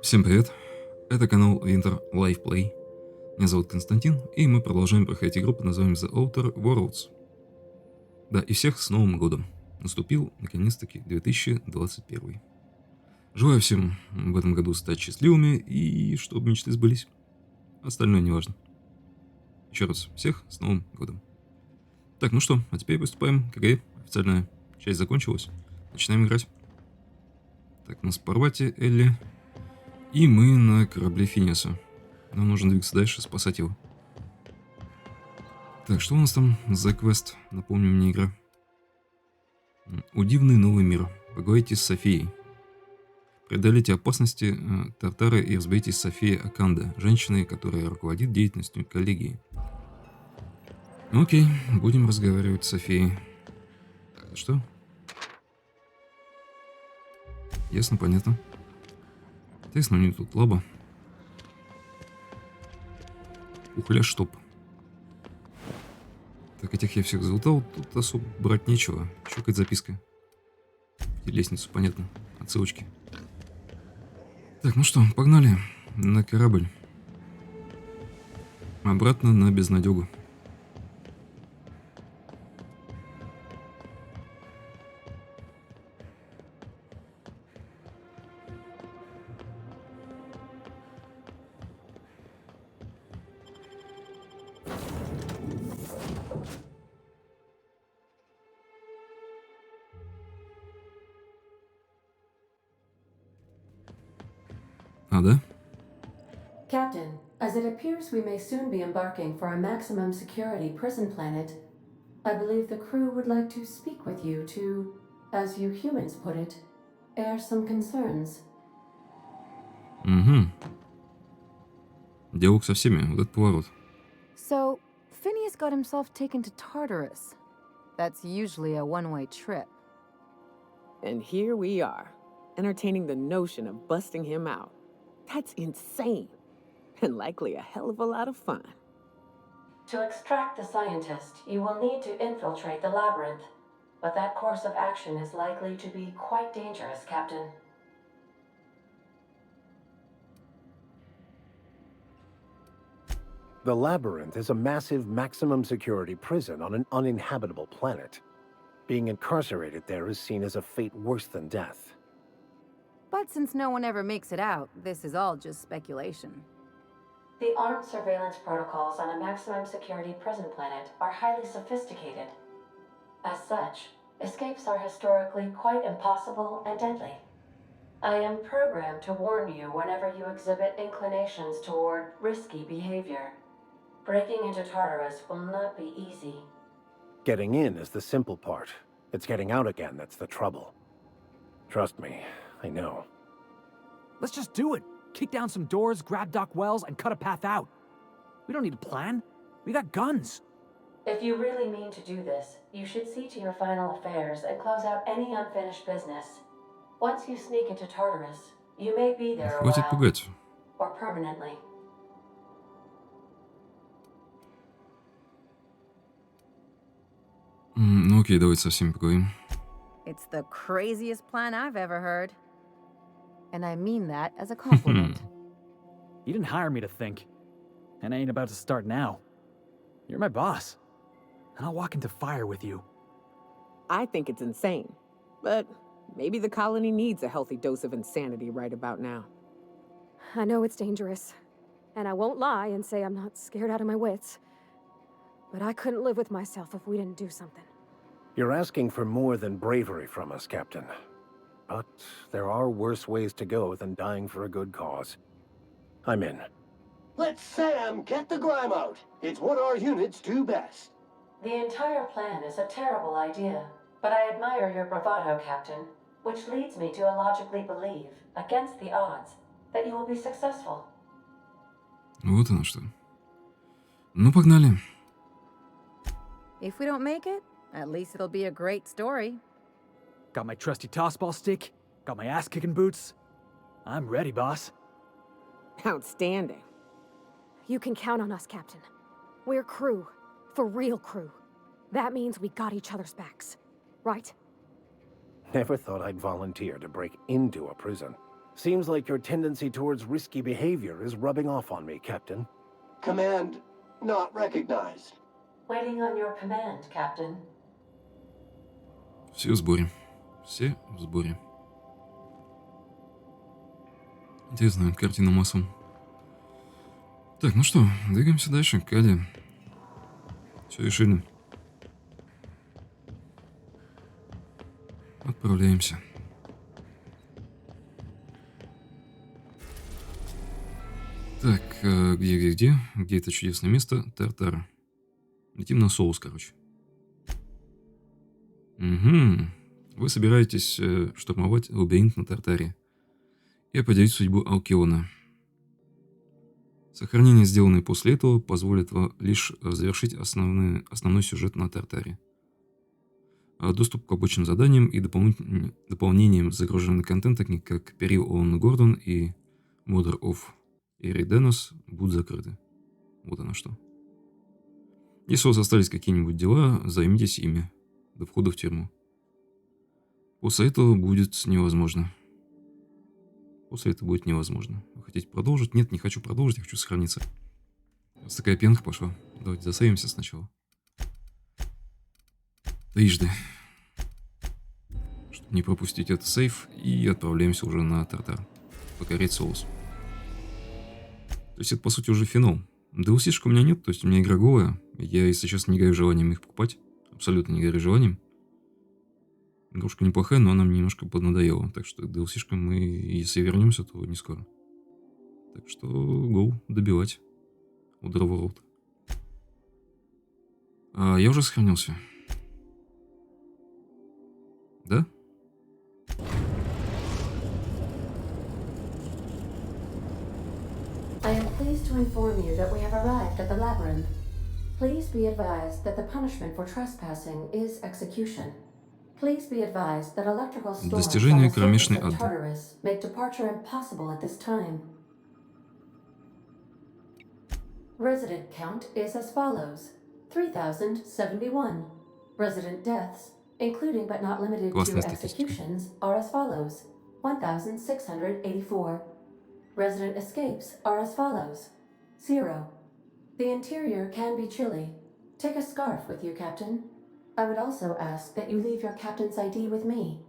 Всем привет, это канал Winter Live Play. Меня зовут Константин, и мы продолжаем проходить игру под названием The Outer Worlds. Да, и всех с Новым годом. Наступил, наконец-таки, 2021. Желаю всем в этом году стать счастливыми, и чтобы мечты сбылись. Остальное не важно. Еще раз, всех с Новым годом. Так, ну что, а теперь приступаем к игре. Официальная часть закончилась. Начинаем играть. Так, у нас Парвати, Элли. И мы на корабле Финеаса. Нам нужно двигаться дальше, спасать его. Так, что у нас там за квест? Напомню мне игра. Удивный новый мир. Поговорите с Софией. Преодолейте опасности Тартара и разберитесь с Софией Аканда, женщиной, которая руководит деятельностью коллегии. Окей, будем разговаривать с Софией. Так, что? Ясно, понятно. Интересно, у нее тут лаба. Ухля штоп. Так, этих я всех залутал, тут особо брать нечего. Еще какая-то записка. И лестницу, понятно. Отсылочки. Так, ну что, погнали на корабль. Обратно на безнадегу. А, да? Captain, as it appears we may soon be embarking for a maximum security prison planet, I believe the crew would like to speak with you to, as you humans put it, air some concerns. Угу. Диалог со всеми. Вот этот поворот. So, Phineas got himself taken to Tartarus. That's usually a one-way trip. And here we are, entertaining the notion of busting him out. That's insane. And likely a hell of a lot of fun. To extract the scientist, you will need to infiltrate the labyrinth. But that course of action is likely to be quite dangerous, Captain. The labyrinth is a massive maximum security prison on an uninhabitable planet. Being incarcerated there is seen as a fate worse than death. But since no one ever makes it out, this is all just speculation. The armed surveillance protocols on a maximum security prison planet are highly sophisticated. As such, escapes are historically quite impossible and deadly. I am programmed to warn you whenever you exhibit inclinations toward risky behavior. Breaking into Tartarus will not be easy. Getting in is the simple part. It's getting out again that's the trouble. Trust me, I know. Let's just do it. Kick down some doors, grab Doc Wells, and cut a path out. We don't need a plan. We got guns. If you really mean to do this, you should see to your final affairs and close out any unfinished business. Once you sneak into Tartarus, you may be there a Хватит while, пугать. or permanently. Ну окей, давайте со всеми поговорим. It's the craziest plan I've ever heard. And I mean that as a compliment. You didn't hire me to think. And I ain't about to start now. You're my boss. And I'll walk into fire with you. I think it's insane. But maybe the colony needs a healthy dose of insanity right about now. I know it's dangerous. And I won't lie and say I'm not scared out of my wits. But I couldn't live with myself if we didn't do something. You're asking for more than bravery from us, Captain. But there are worse ways to go than dying for a good cause. I'm in. Let Sam get the grime out. It's what our units do best. The entire plan is a terrible idea, but I admire your bravado, Captain, which leads me to illogically believe, against the odds, that you will be successful. Вот оно что. Ну, погнали. If we don't make it, at least it'll be a great story. Got my trusty tossball stick. Got my ass-kicking boots. I'm ready, boss. Outstanding. You can count on us, Captain. We're crew. For real crew. That means we got each other's backs. Right? Never thought I'd volunteer to break into a prison. Seems like your tendency towards risky behavior is rubbing off on me, Captain. Command not recognized. Waiting on your command, Captain. Все в сборе. Все в сборе. Интересная картина маслом. Так, ну что, двигаемся дальше. Кади. Все решили. Отправляемся. Так, где это чудесное место? Тартар. Летим на соус, короче. Угу. Вы собираетесь штурмовать лабиринт на Тартаре и определить судьбу Алкиона. Сохранение, сделанное после этого, позволит лишь завершить основной сюжет на Тартаре. Доступ к побочным заданиям и дополнениям загруженного контента, как Перил Он Гордон и Mother of Эриденос, будут закрыты. Вот оно что. Если у вас остались какие-нибудь дела, займитесь ими до входа в тюрьму. После этого будет невозможно. Вы хотите продолжить? Нет, не хочу продолжить, я хочу сохраниться. Вот такая пенка пошла. Давайте засейвимся сначала. Трижды. Чтобы не пропустить этот сейв. И отправляемся уже на Тартар. Покорять соус. То есть это, по сути, уже финал. DLC-шек у меня нет, то есть у меня игра голая. Я, если честно, не горю желанием их покупать. Абсолютно не горю желанием. Игрушка неплохая, но она мне немножко поднадоела. Так что DLC-шкам мы, если вернемся, то не скоро. Так что go добивать. Удроворот. Я уже сохранился. Да? I am pleased to inform you that we have arrived at the labyrinth. Please be advised that the punishment for trespassing is execution. Please be advised that electrical storms on Достижение the кромешной surface of ады. Tartarus make departure impossible at this time. Resident count is as follows: 3,071. Resident deaths, including but not limited Классная to статистика. executions, are as follows: 1,684. Resident escapes are as follows: 0. The interior can be chilly. Take a scarf with you, Captain. I would also ask that you leave your captain's ID with me,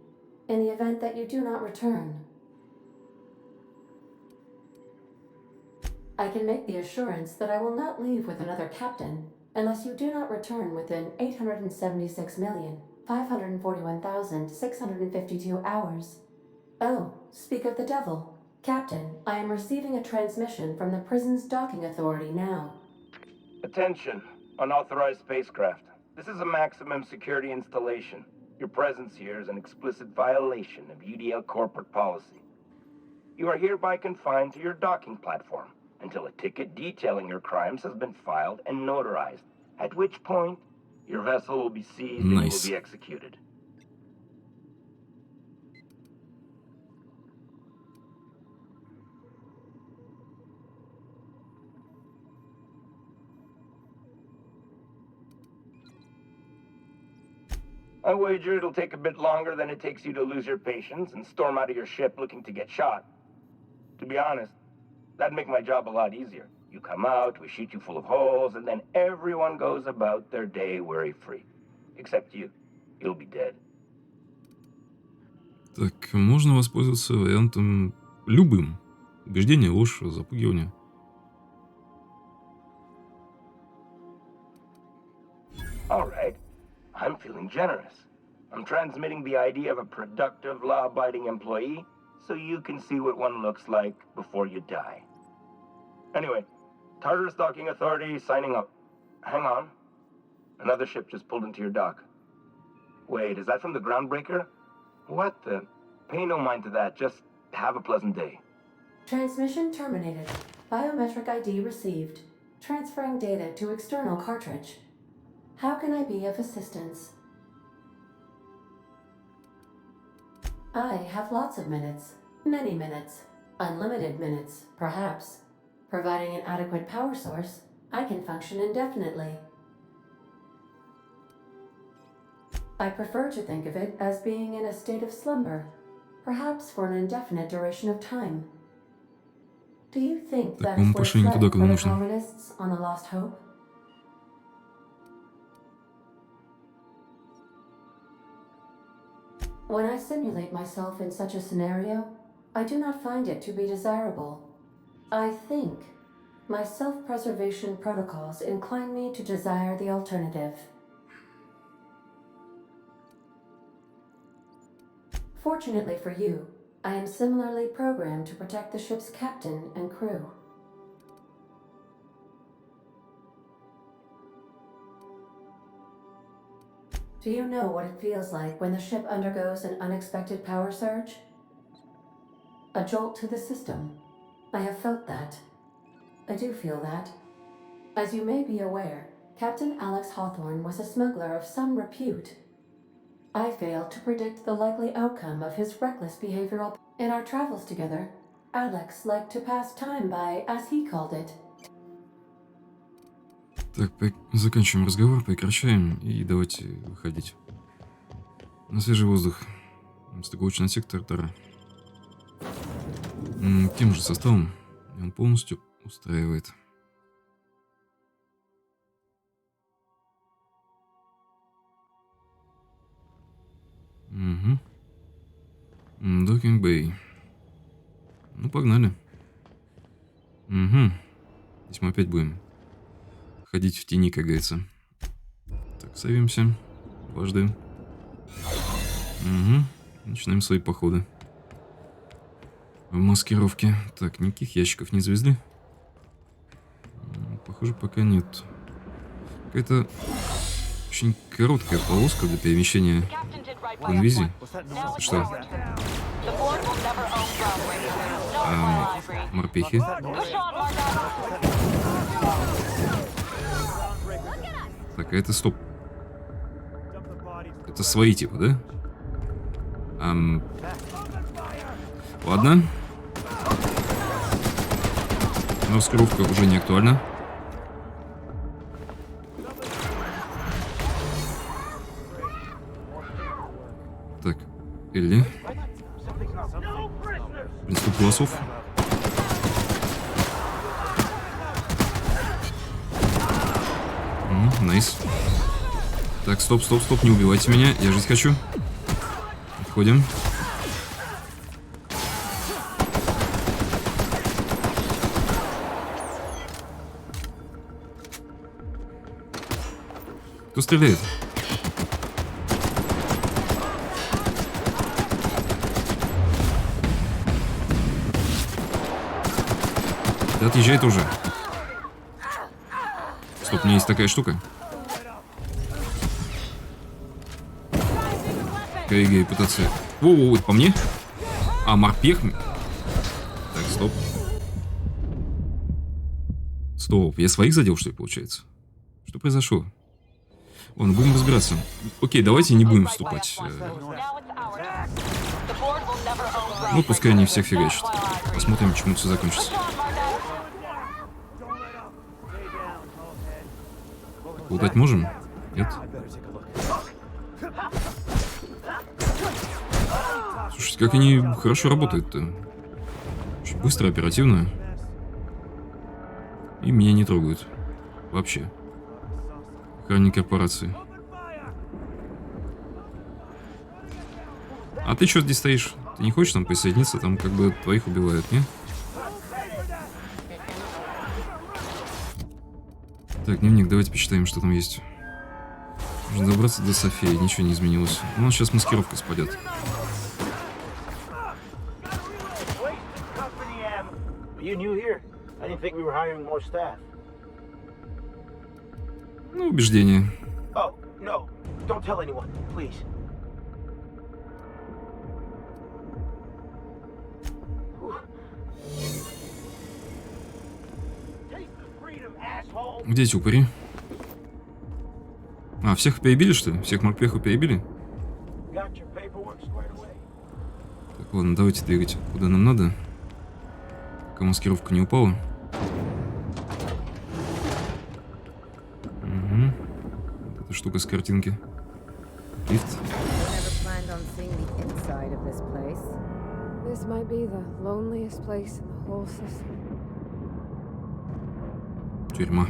in the event that you do not return. I can make the assurance that I will not leave with another captain unless you do not return within 876,541,652 hours. Oh, speak of the devil. Captain, I am receiving a transmission from the prison's docking authority now. Attention, unauthorized spacecraft. This is a maximum security installation. Your presence here is an explicit violation of UDL corporate policy. You are hereby confined to your docking platform until a ticket detailing your crimes has been filed and notarized, at which point your vessel will be seized and will be executed. I wager it'll take a bit longer than it takes you to lose your patience and storm out of your ship looking to get shot. To be honest, that'd make my job a lot easier. You come out, we shoot you full of holes, and then everyone goes about their day worry-free. Except you. You'll be dead. Так, можно воспользоваться вариантом любым. Убеждение, ложь, запугивание. All right. I'm feeling generous. I'm transmitting the idea of a productive, law-abiding employee so you can see what one looks like before you die. Anyway, Tartarus Docking Authority signing up. Hang on. Another ship just pulled into your dock. Wait, is that from the Groundbreaker? What the? Pay no mind to that. Just have a pleasant day. Transmission terminated. Biometric ID received. Transferring data to external cartridge. How can I be of assistance? I have lots of minutes. Many minutes. Unlimited minutes, perhaps. Providing an adequate power source, I can function indefinitely. I prefer to think of it as being in a state of slumber. perhaps for an indefinite duration of time. Do you think Так, that по-моему, is пошли не what туда, led куда for the нужно. colonists on the Lost Hope? When I simulate myself in such a scenario, I do not find it to be desirable. I think my self-preservation protocols incline me to desire the alternative. Fortunately for you, I am similarly programmed to protect the ship's captain and crew. Do you know what it feels like when the ship undergoes an unexpected power surge? A jolt to the system. I have felt that. I do feel that. As you may be aware, Captain Alex Hawthorne was a smuggler of some repute. I failed to predict the likely outcome of his reckless behavioral. In our travels together, Alex liked to pass time by, as he called it. Так, заканчиваем разговор, прекращаем и давайте выходить на свежий воздух. Стыковочный отсек Тартара. Тем же составом он полностью устраивает. Угу. Докинг Бэй. Ну, погнали. Угу. Здесь мы опять будем ходить в тени, как говорится. Так, садимся. Дважды. Угу. Начинаем свои походы. В маскировке. Так, никаких ящиков не завезли. Похоже, пока нет. Какая-то очень короткая полоска для перемещения в инвизе. Что? Морпехи. Так, а это стоп. Это свои типа, да? Ладно. Маскировка уже не актуальна. Так, Элли. Приступ голосов. Найс. Так, стоп, не убивайте меня, я жить хочу. Отходим. Кто стреляет? Да отъезжай тоже. Стоп, у меня есть такая штука. Гей, пытаться... Воу, это по мне? А, морпех? Так, стоп. Стоп, я своих задел, что ли, получается? Что произошло? Ладно, будем разбираться. Окей, давайте не будем вступать. Ну, пускай они всех фигачат. Посмотрим, чем это все закончится. Лутать можем? Нет? Слушайте, как они хорошо работают-то. Очень быстро, оперативно. И меня не трогают. Вообще. Охранник корпорации. А ты что здесь стоишь? Ты не хочешь там присоединиться? Там как бы твоих убивают, не? Так, дневник, давайте почитаем, что там есть. Нужно добраться до Софии, ничего не изменилось. У нас сейчас маскировка спадет. Ну, убеждение. Где эти упыри? А, всех перебили, что ли? Всех морпехов перебили? Так, ладно, давайте двигать куда нам надо. Пока маскировка не упала. Угу. Вот эта штука с картинки. Лифт. This might be the loneliest place in the whole system. Тюрьма.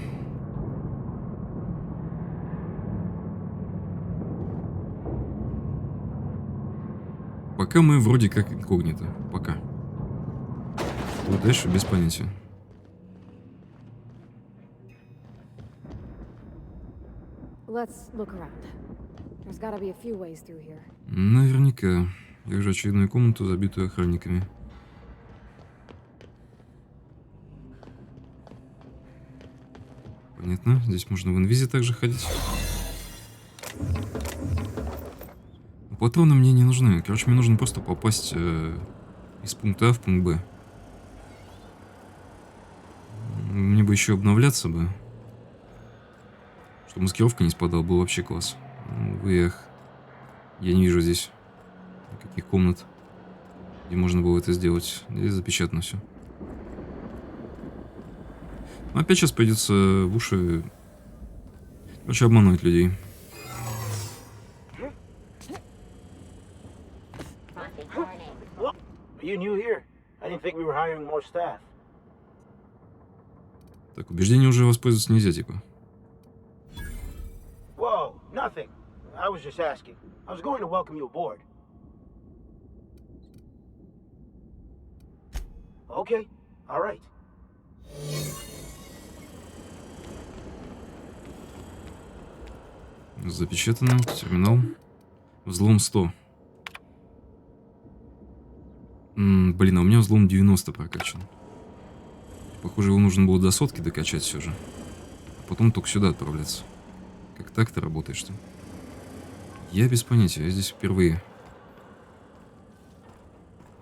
Пока мы вроде как инкогнито. Пока. Вот дальше без понятия. Let's look around. There's gotta be a few ways through here. Наверняка. Я вижу очередную комнату, забитую охранниками. Понятно. Здесь можно в инвизе также ходить. Но патроны мне не нужны. Короче, мне нужно просто попасть из пункта А в пункт Б. Мне бы еще обновляться бы. Чтобы маскировка не спадала, был вообще класс. Эх. Я не вижу здесь никаких комнат, где можно было это сделать. Здесь запечатано все. Но опять сейчас придется в уши, короче, обманывать людей. Так, убеждение уже воспользоваться нельзя, типа. Whoa, nothing. I was just asking. I was going to welcome you aboard. Okay, all right. Запечатано. Терминал. Взлом 100. Блин, а у меня взлом 90 прокачан. Похоже, его нужно было до 100 докачать все же. А потом только сюда отправляться. Как так-то работает, что? Я без понятия, я здесь впервые.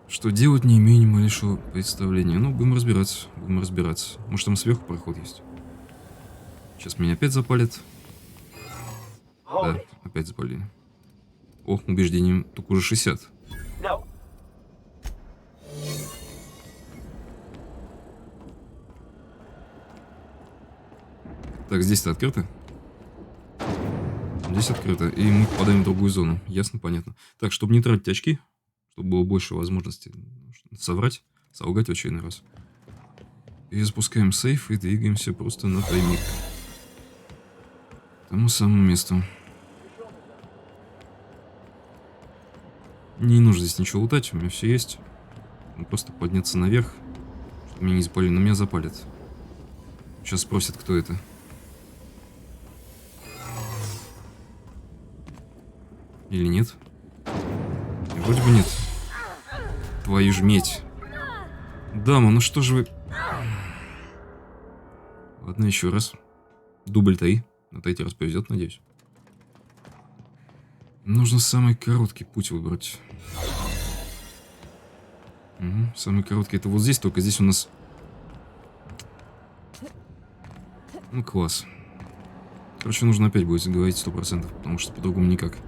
Что делать, не имею ни малейшего представления. Ну, будем разбираться, будем разбираться. Может, там сверху проход есть? Сейчас меня опять запалят. Да, опять запалили. О, убеждением только уже 60. Так, здесь-то открыто? Здесь открыто, и мы попадаем в другую зону. Ясно, понятно. Так, чтобы не тратить очки, чтобы было больше возможностей соврать, солгать в очередной раз. И запускаем сейф и двигаемся просто напрямик. К тому самому месту. Не нужно здесь ничего лутать, у меня все есть. Просто подняться наверх, чтобы меня не запалили, но меня запалят. Сейчас спросят, кто это. Или нет? И вроде бы нет. Твою ж медь. Дама, ну что же вы... Ладно, еще раз. Дубль 3. На третий раз повезет, надеюсь. Нужно самый короткий путь выбрать. Угу, самый короткий это вот здесь, только здесь у нас... Ну, класс. Короче, нужно опять будет заговорить 100%, потому что по-другому никак.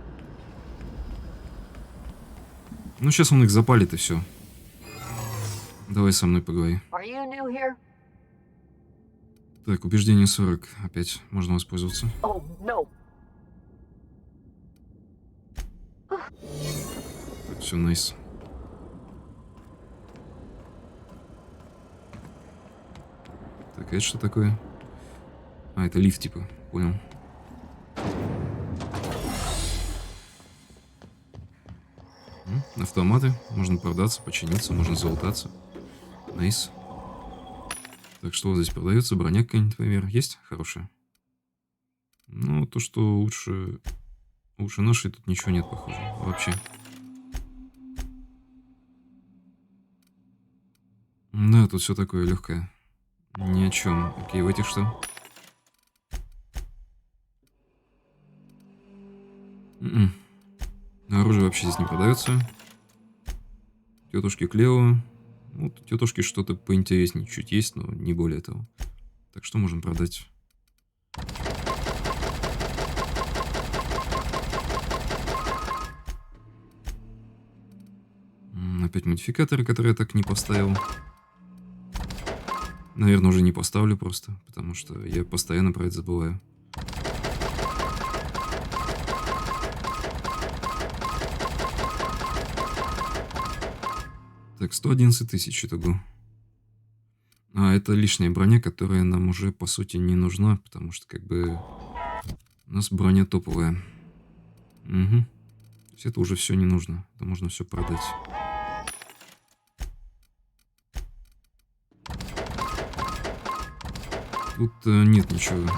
Ну, сейчас он их запалит и все. Давай со мной поговори. Так, убеждение 40. Опять можно воспользоваться. Так, все, найс. Так, это что такое? А, это лифт, типа. Понял. Автоматы. Можно продаться, починиться, можно залутаться. Найс. Так, что вот здесь продается? Броня какая-нибудь, например. Есть? Хорошая. Ну, то, что лучше нашей, тут ничего нет, похоже. Вообще. Да, тут все такое легкое. Ни о чем. Окей, в этих что? Оружие вообще здесь не продается. Тетушки Клео. Ну, тетушки что-то поинтереснее чуть есть, но не более того. Так что можем продать? Опять модификаторы, которые я так не поставил. Наверное, уже не поставлю просто, потому что я постоянно про это забываю. Так, 111 тысяч итого. А, это лишняя броня, которая нам уже, по сути, не нужна, потому что, как бы, у нас броня топовая. Угу. То есть это уже все не нужно. Это можно все продать. Тут нет ничего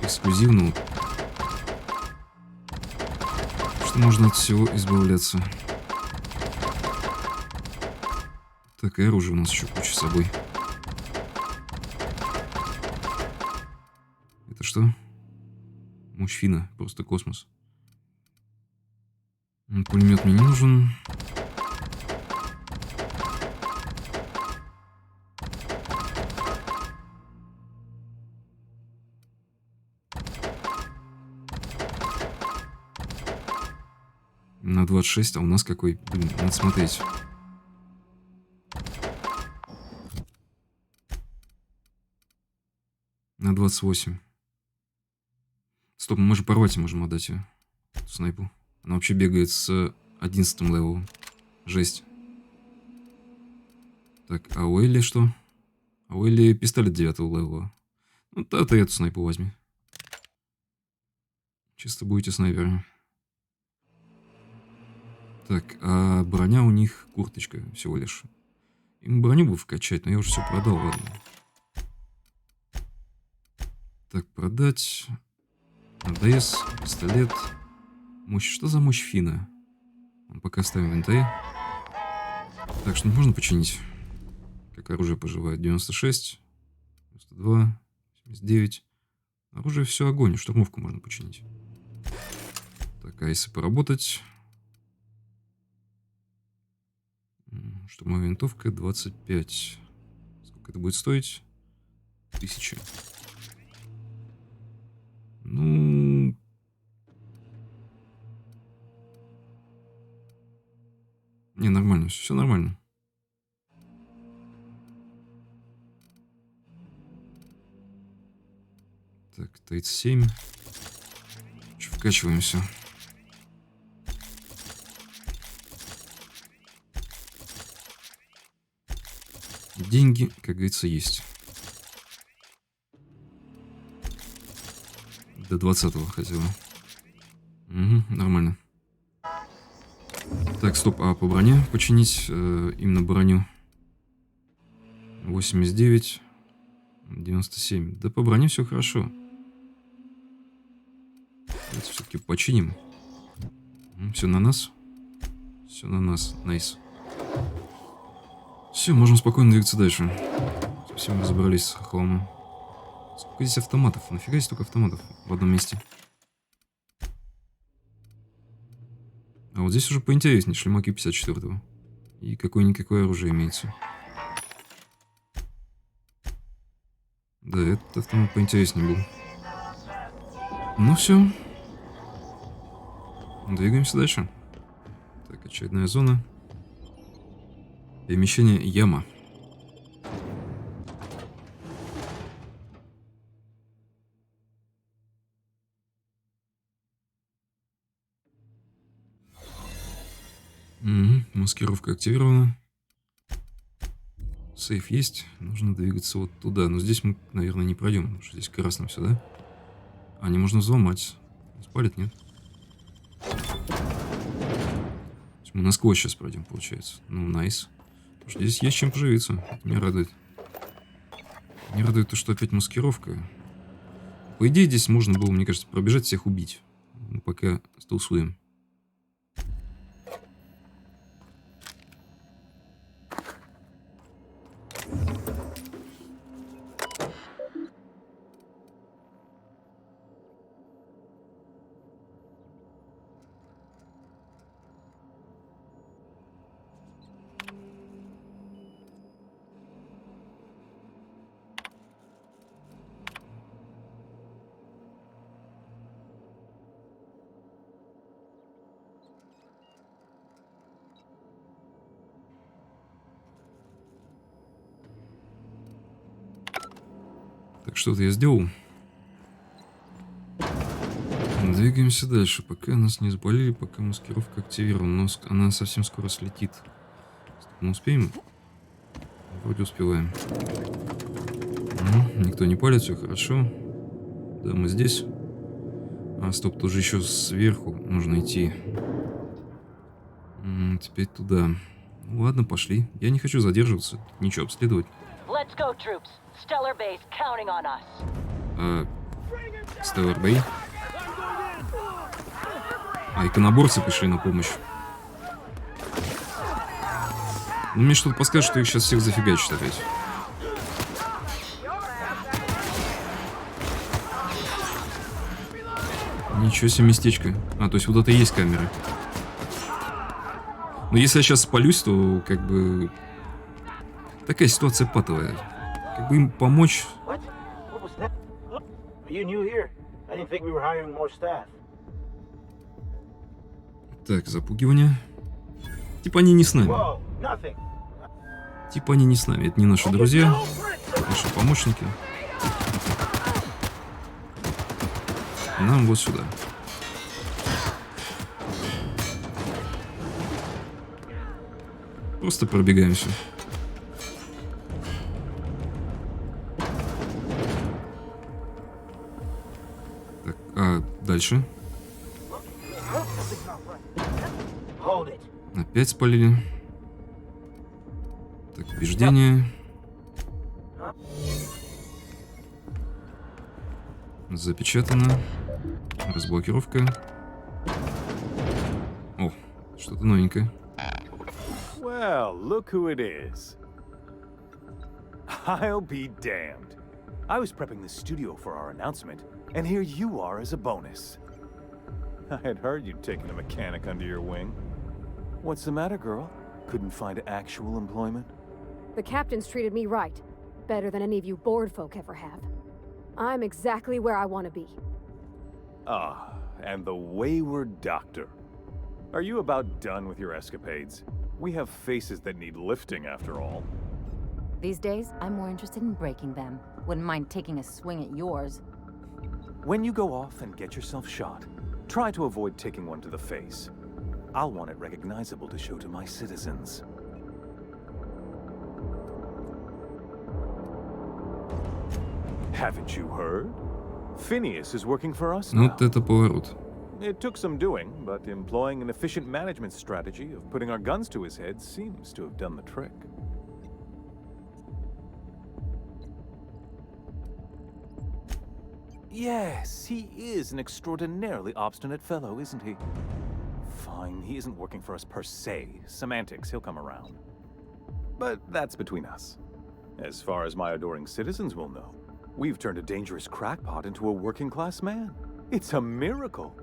эксклюзивного. Что можно от всего избавляться. Так, и оружие у нас еще куча с собой. Это что? Мощь Фина, просто космос. Пулемет мне не нужен. На 26, а у нас какой? Блин, надо смотреть. На 28. Стоп, мы же порвать можем отдать ее. Эту снайпу. Она вообще бегает с 11 левелом. Жесть. Так, а у Элли что? А у Элли пистолет 9 левела. Ну, да, ты эту снайпу возьми. Чисто будете снайперами. Так, а броня у них курточка всего лишь. Им броню бы вкачать, но я уже все продал, ладно. Так, продать. АДС, пистолет. Мощь. Что за мощь Фина? Пока ставим в инвентарь. Так, что можно починить? Как оружие поживает? 96, 92, 79. Оружие все огонь. Штурмовку можно починить. Так, а если поработать? Штурмовая винтовка 25. Сколько это будет стоить? 1000. Ну... Не, нормально, все нормально. Так, 37. Вкачиваемся. Деньги, как говорится, есть. До 20-го хотела. Угу, нормально. Так, стоп, а по броне починить именно броню? 89, 97. Да по броне все хорошо. Давайте все-таки починим. Все на нас. Все на нас. Найс. Все, можем спокойно двигаться дальше. Совсем разобрались с хламом. Сколько здесь автоматов? Нафига здесь столько автоматов в одном месте? А вот здесь уже поинтереснее. Шлемаки 54-го. И какое-никакое оружие имеется. Да, этот автомат поинтереснее был. Ну все. Двигаемся дальше. Так, очередная зона. Перемещение яма. Угу, маскировка активирована. Сейф есть. Нужно двигаться вот туда. Но здесь мы, наверное, не пройдем, потому что здесь красным все, да? А, не можно взломать. Спалит, нет? Мы насквозь сейчас пройдем, получается. Ну, найс. Потому что здесь есть чем поживиться. Это меня радует. Меня радует то, что опять маскировка. По идее, здесь можно было, мне кажется, пробежать, всех убить. Мы пока столсуем. Так, что-то я сделал. Двигаемся дальше, пока нас не заболели, пока маскировка активирована. Но она совсем скоро слетит. Мы успеем вроде успеваем. Никто не палит, все хорошо. Да, мы здесь. А, стоп, тут же еще сверху нужно идти. Теперь туда. Ну, ладно, пошли. Я не хочу задерживаться, ничего обследовать. Stellar Bay. А, иконоборцы пришли на помощь. Ну, мне что-то подскажет, что их сейчас всех зафигачат опять. Ничего себе местечко. А, то есть вот это и есть камеры. Но если я сейчас спалюсь, то как бы... Такая ситуация патовая. Как бы им помочь... Так, запугивание. Типа они не с нами. Типа они не с нами. Это не наши друзья, наши помощники. Нам вот сюда. Просто пробегаемся. Так, а дальше? Опять спалили. Так, убеждение. Запечатано. Разблокировка. О, что-то новенькое. Well, look who it is. I'll be damned. I was prepping the studio for our announcement, and here you are as a bonus. I had heard you'd taken a mechanic under your wing. What's the matter, girl? Couldn't find actual employment? The captain's treated me right. Better than any of you bored folk ever have. I'm exactly where I want to be. Ah, and the wayward doctor. Are you about done with your escapades? We have faces that need lifting, after all. These days, I'm more interested in breaking them. Wouldn't mind taking a swing at yours. When you go off and get yourself shot, try to avoid taking one to the face. I'll want it recognizable to show to my citizens. Haven't you heard? Phineas is working for us now. Вот это поворот. It took some doing, but employing an efficient management strategy of putting our guns to his head seems to have done the trick. Yes, he is an extraordinarily obstinate fellow, isn't he? Fine, he isn't working for us per se. Semantics, he'll come around. But that's between us. As far as my adoring citizens will know, we've turned a dangerous crackpot into a working-class man. It's a miracle.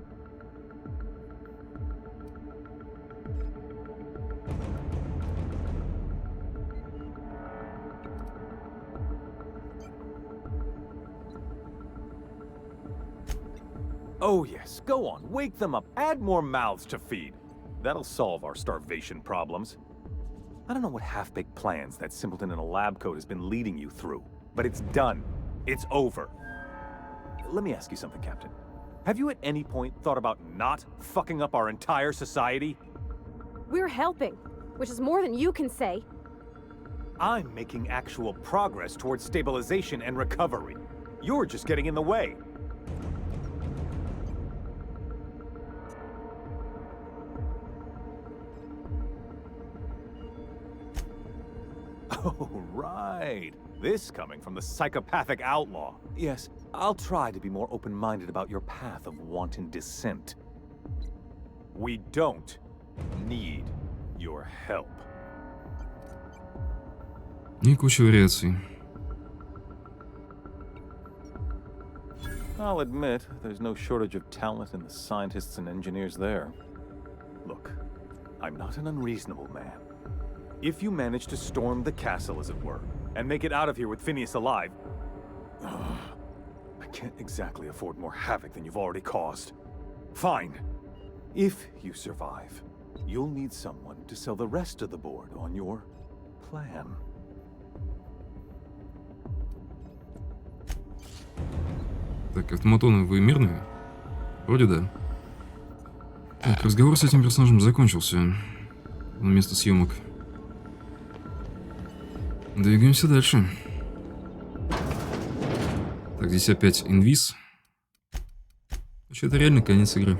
Oh yes, go on, wake them up, add more mouths to feed. That'll solve our starvation problems. I don't know what half-baked plans that simpleton in a lab coat has been leading you through, but it's done. It's over. Let me ask you something, Captain. Have you at any point thought about not fucking up our entire society? We're helping, which is more than you can say. I'm making actual progress towards stabilization and recovery. You're just getting in the way. Oh, right. This coming from the psychopathic outlaw. Yes, I'll try to be more open-minded about your path of wanton dissent. We don't need your help. И куча вариаций. I'll admit, there's no shortage of talent in the scientists and engineers there. Look, I'm not an unreasonable man. If you manage to storm the castle, as it were, and make it out of here with Phineas alive, I can't exactly afford more havoc than you've already caused. Fine. If you survive, you'll need someone to sell the rest of the board on your plan. Так, автоматоны, вы мирные? Вроде да. Так, разговор с этим персонажем закончился. На место съемок. Двигаемся дальше. Так, здесь опять инвиз. Вообще, это реально конец игры.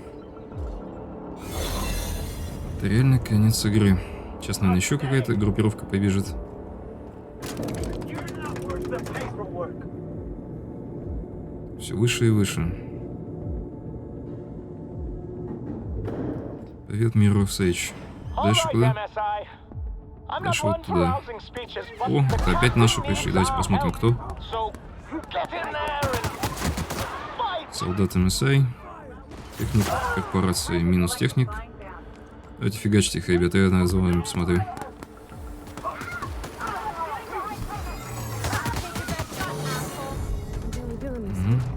Это реально конец игры. Сейчас, наверное, еще какая-то группировка побежит. Все выше и выше. Привет миру, Сейдж. Дальше куда? Дальше вот туда. О, это опять наши пришли. Давайте посмотрим, кто. Солдаты МСА. Техник корпорации минус техник. Давайте фигачьте их, ребята, я на вами посмотрю.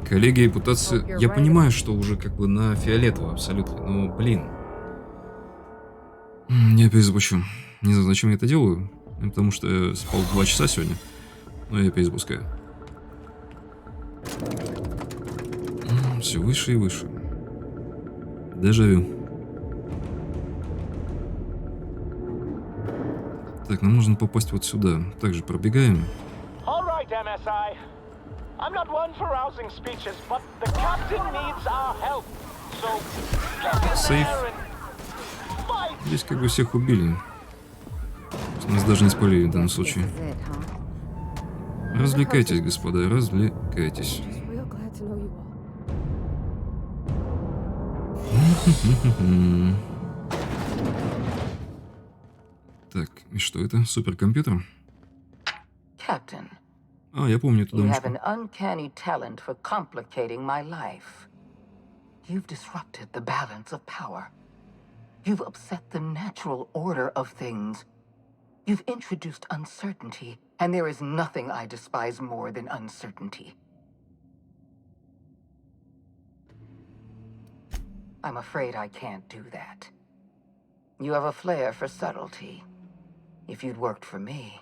Коллеги, репутация... Я понимаю, что уже как бы на фиолетово абсолютно, но, блин. Я перезапущу. Не знаю, зачем я это делаю. Потому что я спал 2 часа сегодня. Но я перезапускаю. Все выше и выше. Дежавю. Так, нам нужно попасть вот сюда. Также пробегаем. Сейф. Здесь как бы всех убили. Нас даже не спалили в данном случае. Развлекайтесь, господа, развлекайтесь. Так, и что это? Суперкомпьютер? Captain, А, я помню эту you have дамочку. an uncanny talent for complicating my life. You've disrupted the balance of power. You've upset the natural order of things. You've introduced uncertainty, and there is nothing I despise more than uncertainty. I'm afraid I can't do that. You have a flair for subtlety. If you'd worked for me,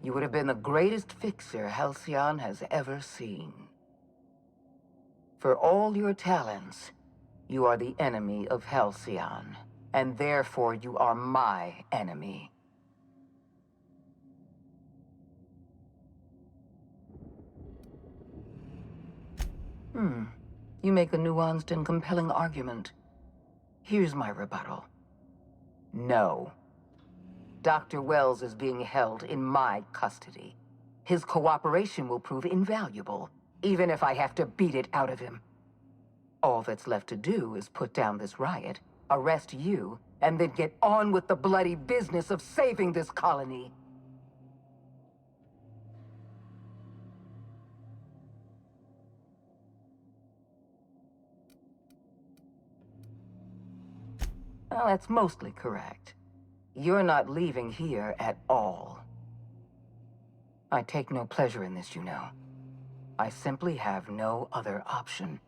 you would have been the greatest fixer Halcyon has ever seen. For all your talents, you are the enemy of Halcyon, and therefore you are my enemy. You make a nuanced and compelling argument. Here's my rebuttal. No. Dr. Wells is being held in my custody. His cooperation will prove invaluable, even if I have to beat it out of him. All that's left to do is put down this riot, arrest you, and then get on with the bloody business of saving this colony. Well, that's mostly correct. You're not leaving here at all. I take no pleasure in this, you know. I simply have no other option.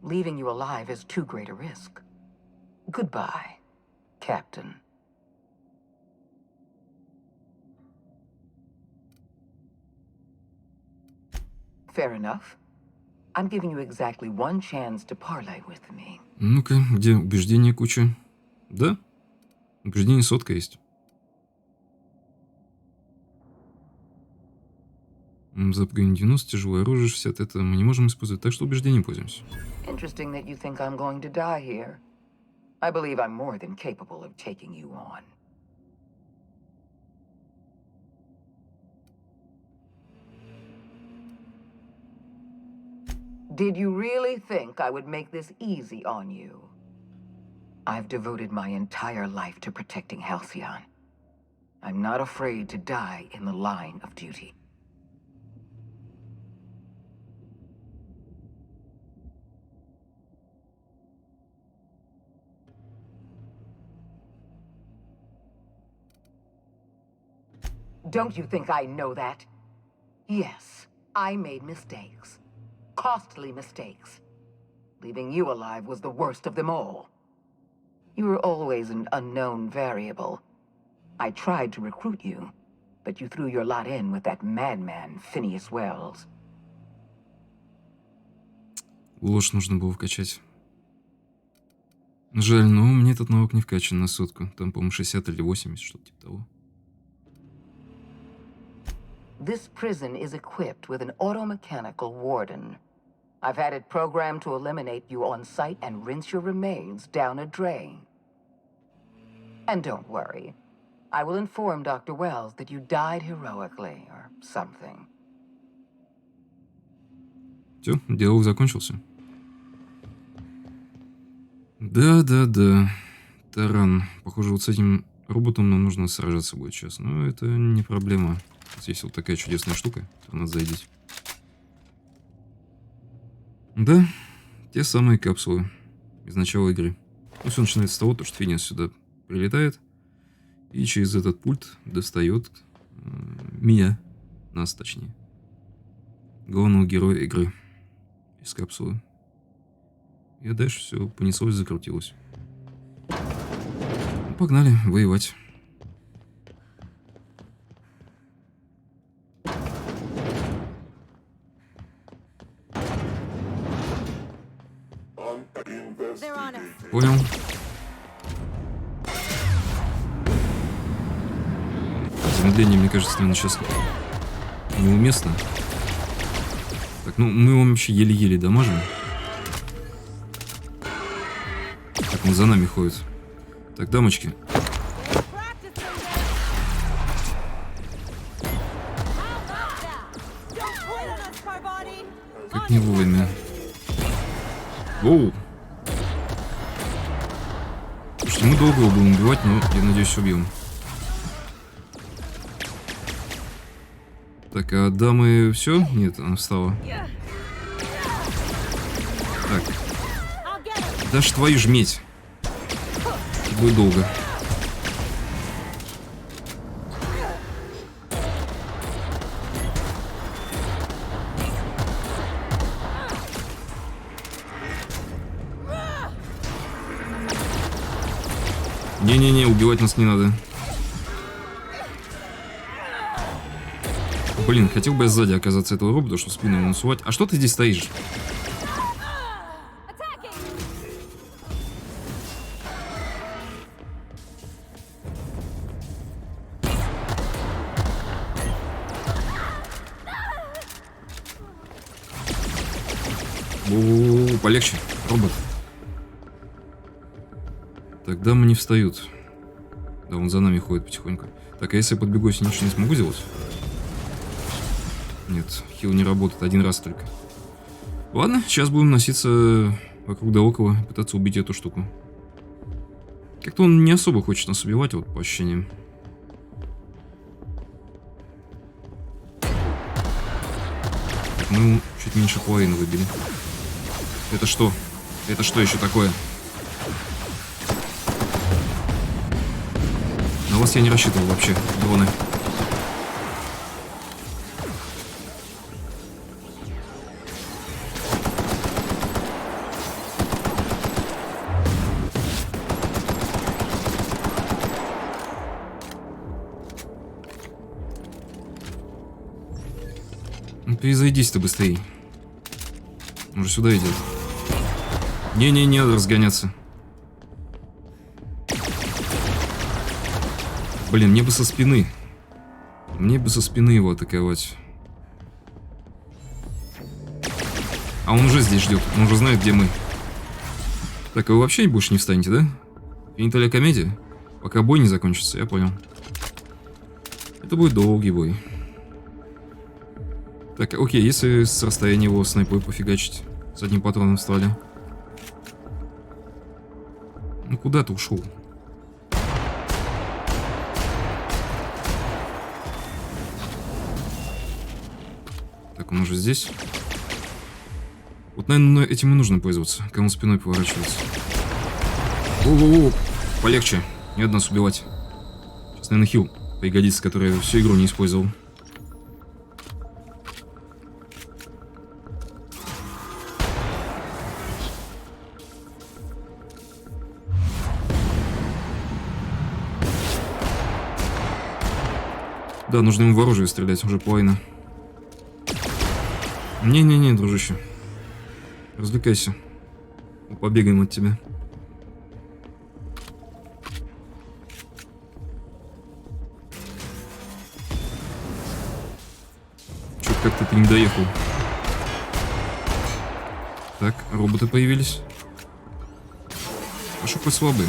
Leaving you alive is too great a risk. Goodbye, Captain. Fair enough. I'm giving you exactly one chance to parlay with me. Ну-ка, где убеждение куча? Да? Убеждение 100 есть. Запугание 90, тяжелое оружие 60, это мы не можем использовать, так что убеждением пользуемся. Interesting that you think I'm going to die here. I believe I'm more than capable of taking you on. Did you really think I would make this easy on you? I've devoted my entire life to protecting Halcyon. I'm not afraid to die in the line of duty. Don't you think I know that? Yes, I made mistakes. Costly mistakes. Leaving you alive was the worst of them all. You were always an unknown variable. I tried to recruit you, but you threw your lot in with that madman, Phineas Wells. Ложь нужно было вкачать. Жаль, но мне этот навык не вкачан на сотку. Там, по-моему, 60 или 80, что-то типа того. this prison is equipped with an automechanical warden. I've had it programmed to eliminate you on sight and rinse your remains down a drain. And don't worry. I will inform Dr. Wells that you died heroically or something. Все, диалог закончился. Да. Таран. Похоже, вот с этим роботом нам нужно сражаться будет сейчас. Но это не проблема. Здесь вот такая чудесная штука, которую надо зарядить. Да, те самые капсулы из начала игры. Ну, все начинается с того, что Финеас сюда прилетает и через этот пульт достает нас точнее, главного героя игры из капсулы. И дальше все понеслось, закрутилось. Ну, погнали воевать. Понял. Замедление, мне кажется, наверное, сейчас неуместно. Так, ну мы его вообще еле-еле дамажим. Так, он за нами ходит. Так, дамочки. Как не вовремя. Оу! Слушайте, мы долго его будем убивать, но я надеюсь, убьем. Так, а дамы все? Нет, она встала. Так. Да ж твою ж медь. Это будет долго. Не-не-не, убивать нас не надо. Блин, хотел бы я сзади оказаться этого робота, чтобы спину ему насувать. А что ты здесь стоишь? О, полегче, робот. Так, дамы не встают. Да, он за нами ходит потихоньку. Так, а если я подбегу, я ничего не смогу делать? Нет, хил не работает, один раз только. Ладно, сейчас будем носиться вокруг да около, пытаться убить эту штуку. Как-то он не особо хочет нас убивать, вот по ощущениям. Так, мы чуть меньше половины выбили. Это что? Это что еще такое? На вас я не рассчитывал вообще, дроны. Ну, перезайдись-то быстрее. Он же сюда идет. Не-не-не, надо разгоняться. Блин, мне бы со спины. Мне бы со спины его атаковать. А он уже здесь ждет. Он уже знает, где мы. Так, а вы вообще больше не встанете, да? Финиталя комедия? Пока бой не закончится, я понял. Это будет долгий бой. Так, окей, если с расстояния его снайпой пофигачить. С одним патроном в стволе. Ну куда ты ушел? Так, он уже здесь. Вот, наверное, этим и нужно пользоваться, когда он спиной поворачивается. Воу-воу-воу, полегче, не надо нас убивать. Сейчас, наверное, хил пригодится, который я всю игру не использовал. Да, нужно ему в оружие стрелять, уже половина. Не-не-не, дружище. Развлекайся. Побегаем от тебя. как-то ты не доехал. Так, роботы появились. А шипы слабые.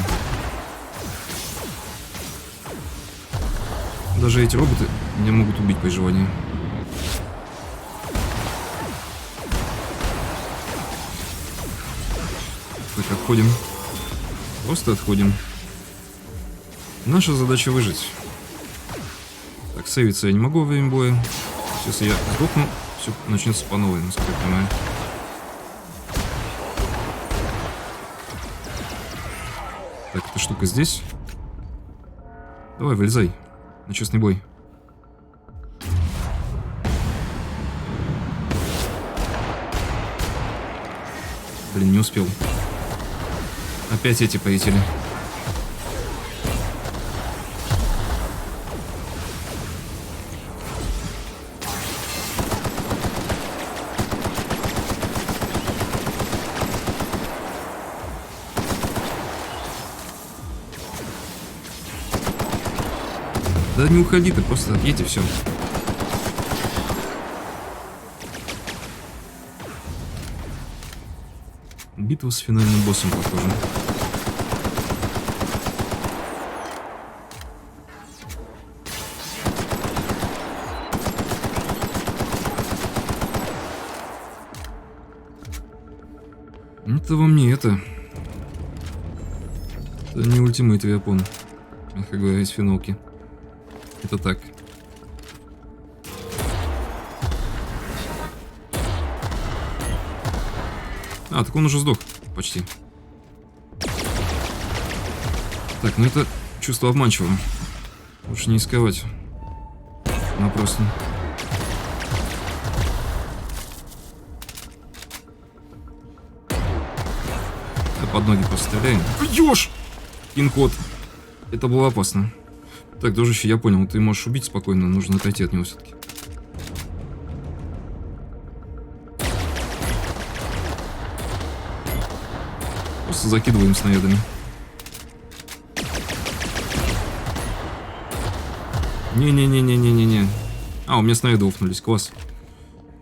Даже эти роботы меня могут убить при желании. Так, отходим. Просто отходим. Наша задача выжить. Так, сейвиться я не могу во время боя. Если я сдохну, все начнется по новой, насколько я понимаю. Так, эта штука здесь. Давай, вылезай. На честный бой. Блин, не успел. Опять эти полетели. Да не уходи ты, просто отъедь и все. Битва с финальным боссом, похоже. Это вам не это. Это не ультимейт виапон. Мягко говоря, из финалки. Это так. А, так он уже сдох. Почти. Так, ну это чувство обманчиво. Лучше не рисковать. Ну просто. Да под ноги просто стреляем. Ёж! Пин-код. Это было опасно. Так, дружище, я понял, ты можешь убить спокойно, нужно отойти от него все-таки. Просто закидываем снарядами. Не-не-не-не-не-не-не. А, у меня снаряды офнулись, класс.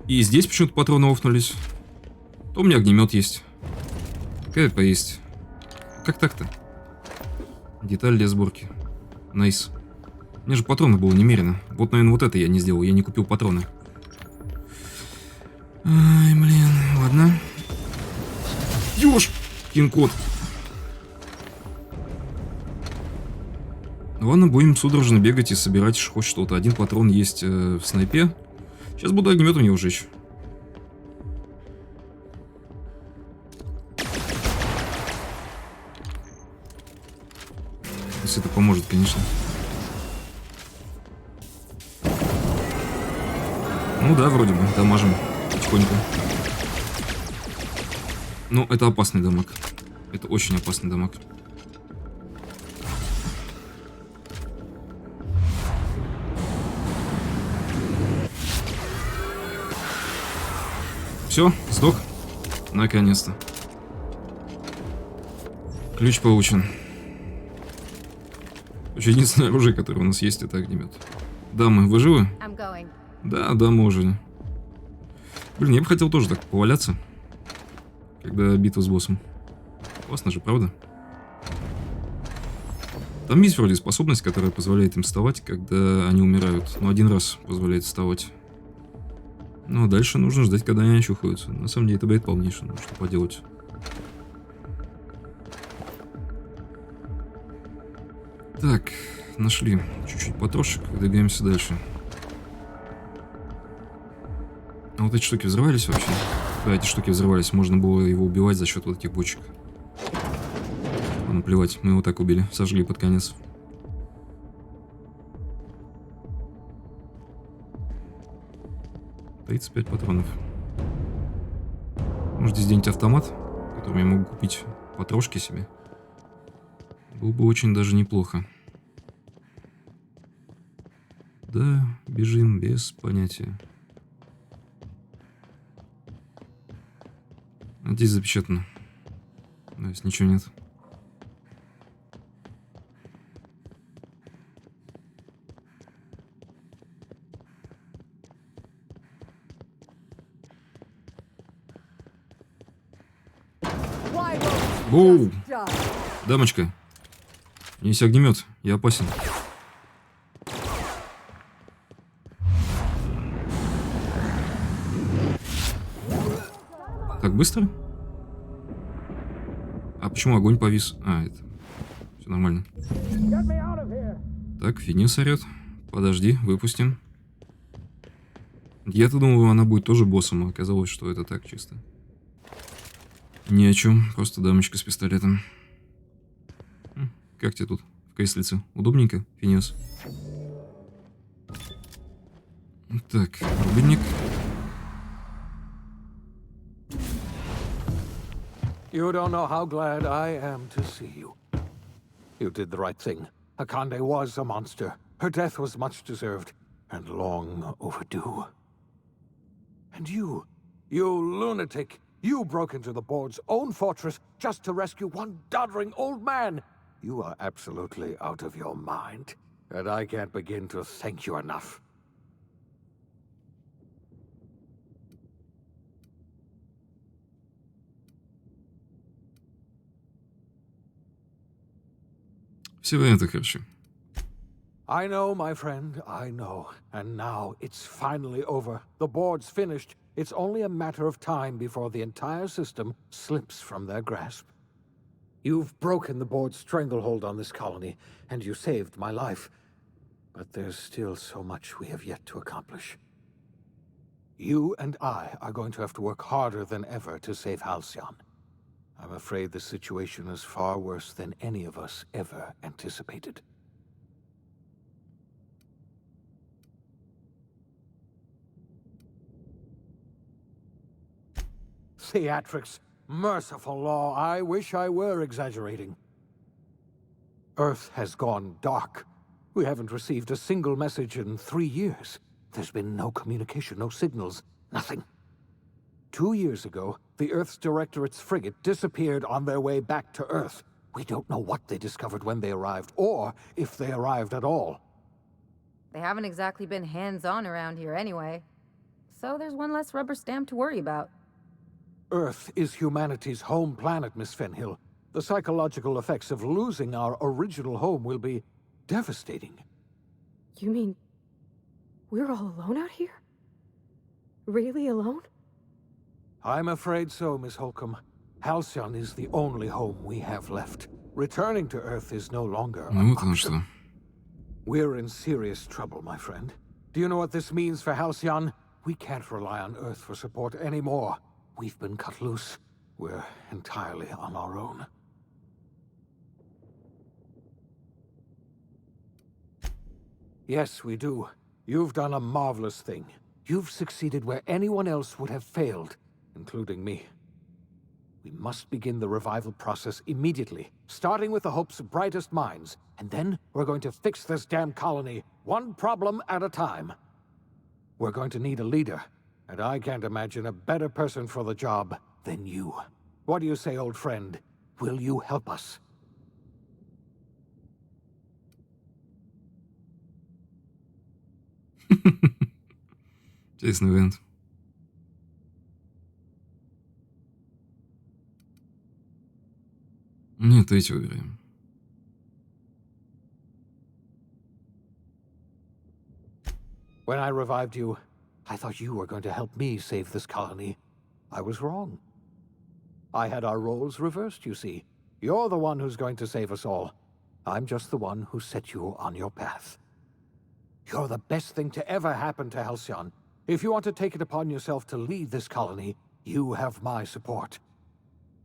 И здесь почему-то патроны офнулись. То у меня огнемет есть. КП есть. Как так-то? Деталь для сборки. Найс. Мне же патронов было немерено. Вот, наверное, вот это я не сделал. Я не купил патроны. Ай, блин. Ладно. Ёж! Пин-код. Ладно, будем судорожно бегать и собирать хоть что-то. Один патрон есть в снайпе. Сейчас буду огнемет у него жечь. Если это поможет, конечно. Ну да, вроде бы, дамажим потихоньку. Но это опасный дамаг. Это очень опасный дамаг. Все, сдох. Наконец-то. Ключ получен. Единственное оружие, которое у нас есть, это огнемет. Дамы, вы живы? Да, дамы уже. Блин, я бы хотел тоже так поваляться, когда битва с боссом. Классно же, правда? Там есть вроде способность, которая позволяет им вставать, когда они умирают. Но один раз позволяет вставать. Ну а дальше нужно ждать, когда они очухаются. На самом деле это бред полнейший, ну что поделать. Так, нашли чуть-чуть патрошек, двигаемся дальше. А вот эти штуки взрывались вообще? Да, эти штуки взрывались, можно было его убивать за счет вот этих бочек. Ладно, плевать, мы его так убили, сожгли под конец. $35 патронов. Может, здесь где-нибудь автомат, которым я могу купить патрошки себе? Было бы очень даже неплохо. Да, бежим без понятия. А здесь запечатано. Да, здесь ничего нет. Воу! Дамочка. Есть огнемет. Я опасен. Так быстро? А почему огонь повис? А, это... Все нормально. Так, Финеас орет. Подожди, выпустим. Я-то думал, она будет тоже боссом, а оказалось, что это так чисто. Ни о чем, просто дамочка с пистолетом. Как тебе тут, в креслице? Удобненько, Финеас? Так, рубильник. You don't know how glad I am to see you. You did the right thing. Akande was a monster. Her death was much deserved, and long overdue. And you lunatic, you broke into the board's own fortress just to rescue one doddering old man. You are absolutely out of your mind, and I can't begin to thank you enough. Все варианты, короче. I know, my friend, I know. And now it's finally over. The board's finished. It's only a matter of time before the entire system slips from their grasp. You've broken the board's stranglehold on this colony, and you saved my life. But there's still so much we have yet to accomplish. You and I are going to have to work harder than ever to save Halcyon. I'm afraid the situation is far worse than any of us ever anticipated. Theatrics. Merciful law, I wish I were exaggerating. Earth has gone dark. We haven't received a single message in 3 years. There's been no communication, no signals, nothing. 2 years ago, the Earth's Directorate's frigate disappeared on their way back to Earth. We don't know what they discovered when they arrived, or if they arrived at all. They haven't exactly been hands-on around here anyway. So there's one less rubber stamp to worry about. Earth is humanity's home planet, Miss Fenhill. The psychological effects of losing our original home will be devastating. You mean we're all alone out here? Really alone? I'm afraid so, Miss Holcomb. Halcyon is the only home we have left. Returning to Earth is no longer an option. We're in serious trouble, my friend. Do you know what this means for Halcyon? We can't rely on Earth for support anymore. We've been cut loose. We're entirely on our own. Yes, we do. You've done a marvelous thing. You've succeeded where anyone else would have failed, including me. We must begin the revival process immediately, starting with the Hope's brightest minds, and then we're going to fix this damn colony, one problem at a time. We're going to need a leader, and I can't imagine a better person for the job than you. What do you say, old friend? Will you help us? Интересный вариант. Нет, третьего выбираем. When I revived you, I thought you were going to help me save this colony. I was wrong. I had our roles reversed, you see. You're the one who's going to save us all. I'm just the one who set you on your path. You're the best thing to ever happen to Halcyon. If you want to take it upon yourself to lead this colony, you have my support.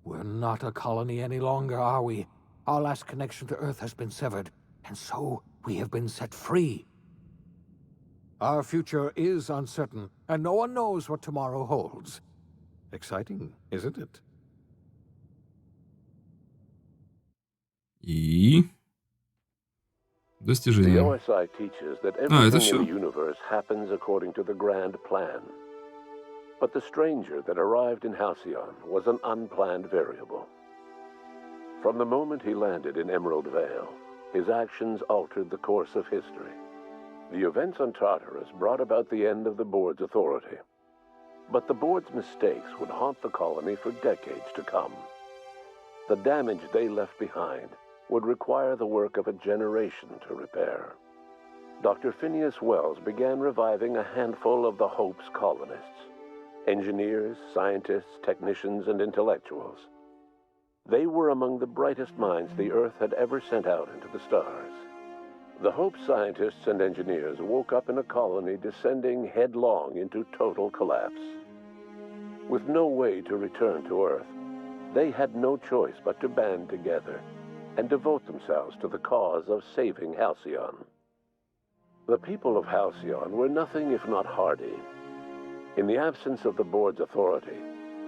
We're not a colony any longer, are we? Our last connection to Earth has been severed, and so we have been set free. Our future is uncertain, and no one knows what tomorrow holds. Exciting, isn't it? И... The Достижение. OSI teaches that это everything всё. in the universe happens according to the grand plan. But the stranger that arrived in Halcyon was an unplanned variable. From the moment he landed in Emerald Vale, his actions altered the course of history. The events on Tartarus brought about the end of the board's authority. But the board's mistakes would haunt the colony for decades to come. the damage they left behind would require the work of a generation to repair. Dr. Phineas Wells began reviving a handful of the Hope's colonists: engineers, scientists, technicians, and intellectuals. They were among the brightest minds the Earth had ever sent out into the stars. The Hope scientists and engineers woke up in a colony descending headlong into total collapse. With no way to return to Earth, they had no choice but to band together and devote themselves to the cause of saving Halcyon. The people of Halcyon were nothing if not hardy. In the absence of the board's authority,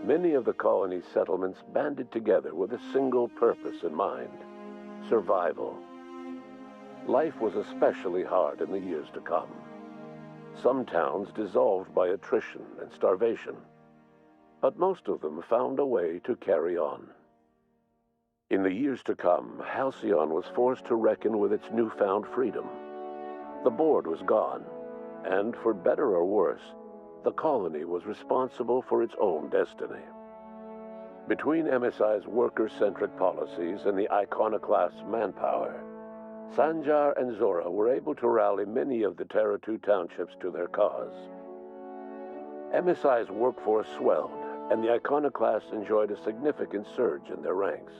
many of the colony's settlements banded together with a single purpose in mind: survival. Life was especially hard in the years to come. Some towns dissolved by attrition and starvation, but most of them found a way to carry on. In the years to come, Halcyon was forced to reckon with its newfound freedom. The board was gone, and for better or worse, the colony was responsible for its own destiny. Between MSI's worker-centric policies and the iconoclast's manpower, Sanjar and Zora were able to rally many of the Terra 2 townships to their cause. MSI's workforce swelled, and the iconoclasts enjoyed a significant surge in their ranks.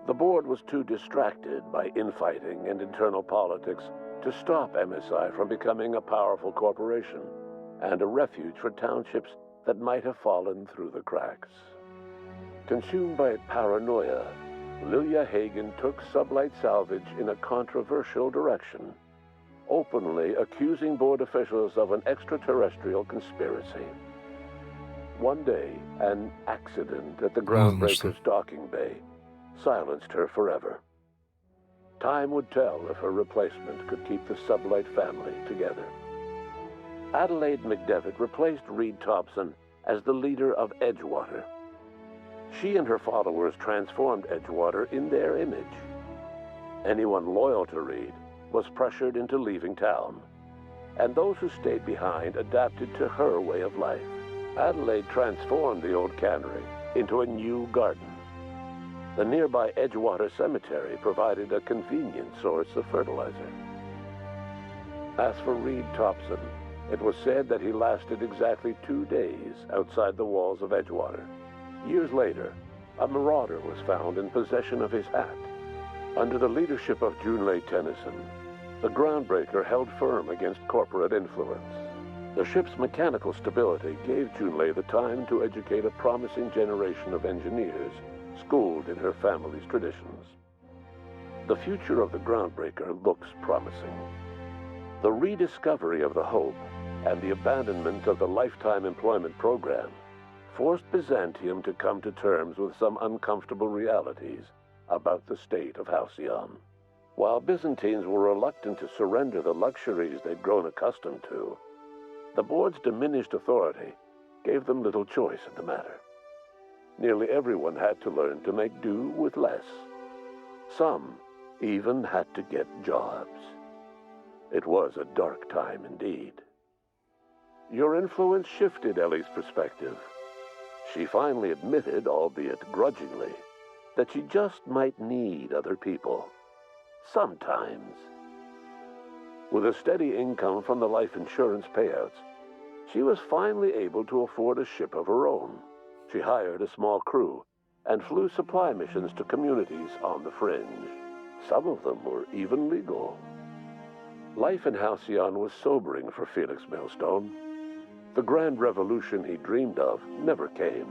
The board was too distracted by infighting and internal politics to stop MSI from becoming a powerful corporation and a refuge for townships that might have fallen through the cracks. Consumed by paranoia, Lilia Hagen took Sublight Salvage in a controversial direction, openly accusing board officials of an extraterrestrial conspiracy. One day, an accident at the Groundbreaker's docking bay silenced her forever. Time would tell if her replacement could keep the Sublight family together. Adelaide McDevitt replaced Reed Thompson as the leader of Edgewater. She and her followers transformed Edgewater in their image. Anyone loyal to Reed was pressured into leaving town, and those who stayed behind adapted to her way of life. Adelaide transformed the old cannery into a new garden. The nearby Edgewater Cemetery provided a convenient source of fertilizer. As for Reed Thompson, it was said that he lasted exactly 2 days outside the walls of Edgewater. Years later, a marauder was found in possession of his hat. Under the leadership of Junlei Tennyson, the Groundbreaker held firm against corporate influence. The ship's mechanical stability gave Junlei the time to educate a promising generation of engineers schooled in her family's traditions. The future of the Groundbreaker looks promising. The rediscovery of the Hope and the abandonment of the lifetime employment program forced Byzantium to come to terms with some uncomfortable realities about the state of Halcyon. While Byzantines were reluctant to surrender the luxuries they'd grown accustomed to, the board's diminished authority gave them little choice in the matter. Nearly everyone had to learn to make do with less. Some even had to get jobs. It was a dark time indeed. Your influence shifted Ellie's perspective. She finally admitted, albeit grudgingly, that she just might need other people. Sometimes. With a steady income from the life insurance payouts, she was finally able to afford a ship of her own. She hired a small crew and flew supply missions to communities on the fringe. Some of them were even legal. Life in Halcyon was sobering for Felix Millstone. The grand revolution he dreamed of never came.